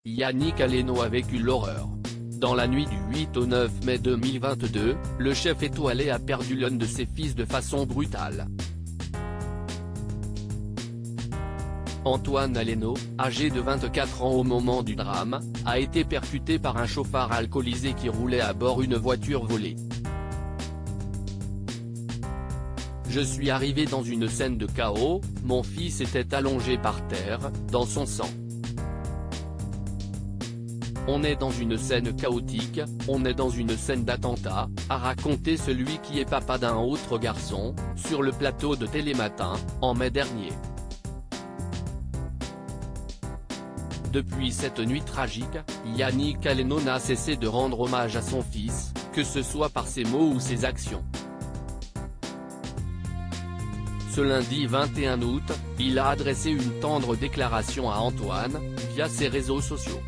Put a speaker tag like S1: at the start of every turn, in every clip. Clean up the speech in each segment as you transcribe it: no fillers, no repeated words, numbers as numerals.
S1: Yannick Aleno a vécu l'horreur. Dans la nuit du 8 au 9 mai 2022, le chef étoilé a perdu l'un de ses fils de façon brutale. Antoine Aleno, âgé de 24 ans au moment du drame, a été percuté par un chauffard alcoolisé qui roulait à bord d'une voiture volée. Je suis arrivé dans une scène de chaos, mon fils était allongé par terre, dans son sang. On est dans une scène chaotique, on est dans une scène d'attentat, a raconté celui qui est papa d'un autre garçon, sur le plateau de Télématin, en mai dernier. Depuis cette nuit tragique, Yannick Aleno n'a cessé de rendre hommage à son fils, que ce soit par ses mots ou ses actions. Ce lundi 21 août, il a adressé une tendre déclaration à Antoine, via ses réseaux sociaux.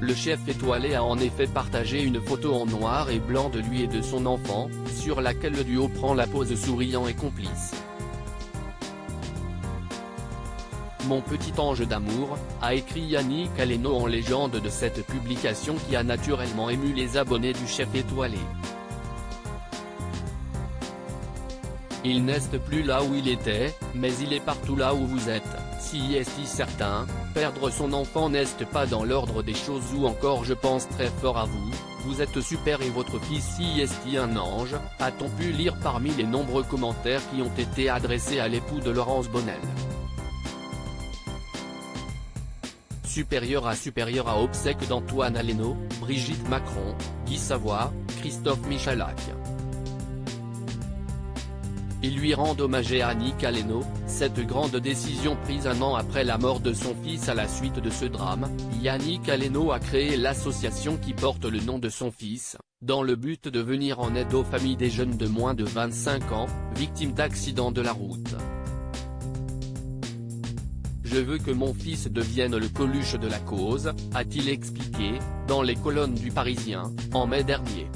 S1: Le chef étoilé a en effet partagé une photo en noir et blanc de lui et de son enfant, sur laquelle le duo prend la pose souriant et complice. Mon petit ange d'amour, a écrit Yannick Aleno en légende de cette publication qui a naturellement ému les abonnés du chef étoilé. Il n'est plus là où il était, mais il est partout là où vous êtes, si est certain, perdre son enfant n'est pas dans l'ordre des choses ou encore je pense très fort à vous, vous êtes super et votre fils si est un ange, a-t-on pu lire parmi les nombreux commentaires qui ont été adressés à l'époux de Laurence Bonnel. Supérieur à obsèques d'Antoine Aleno, Brigitte Macron, Guy Savoy, Christophe Michalak. Ils lui rendent hommage à Yannick Aleno, cette grande décision prise un an après la mort de son fils à la suite de ce drame. Yannick Aleno a créé l'association qui porte le nom de son fils, dans le but de venir en aide aux familles des jeunes de moins de 25 ans, victimes d'accidents de la route. Je veux que mon fils devienne le Coluche de la cause, a-t-il expliqué, dans les colonnes du Parisien, en mai dernier.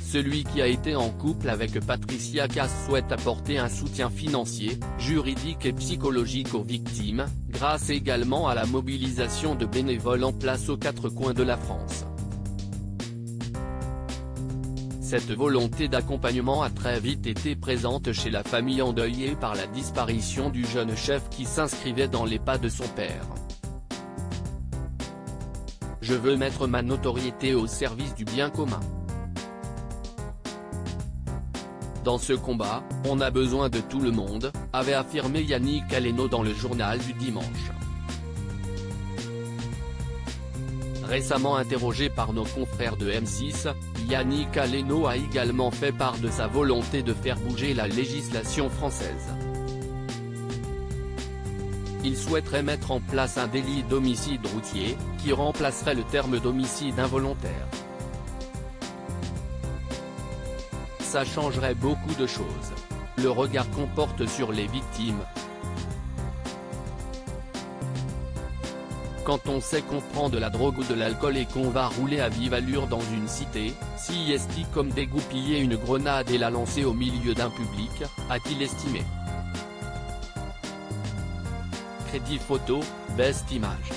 S1: Celui qui a été en couple avec Patricia Cass souhaite apporter un soutien financier, juridique et psychologique aux victimes, grâce également à la mobilisation de bénévoles en place aux quatre coins de la France. Cette volonté d'accompagnement a très vite été présente chez la famille endeuillée par la disparition du jeune chef qui s'inscrivait dans les pas de son père. Je veux mettre ma notoriété au service du bien commun. Dans ce combat, on a besoin de tout le monde, avait affirmé Yannick Aleno dans le journal du dimanche. Récemment interrogé par nos confrères de M6, Yannick Aleno a également fait part de sa volonté de faire bouger la législation française. Il souhaiterait mettre en place un délit d'homicide routier, qui remplacerait le terme d'homicide involontaire. Ça changerait beaucoup de choses. Le regard qu'on porte sur les victimes. Quand on sait qu'on prend de la drogue ou de l'alcool et qu'on va rouler à vive allure dans une cité, si est comme dégoupiller une grenade et la lancer au milieu d'un public, a-t-il estimé. Crédit photo, Best Image.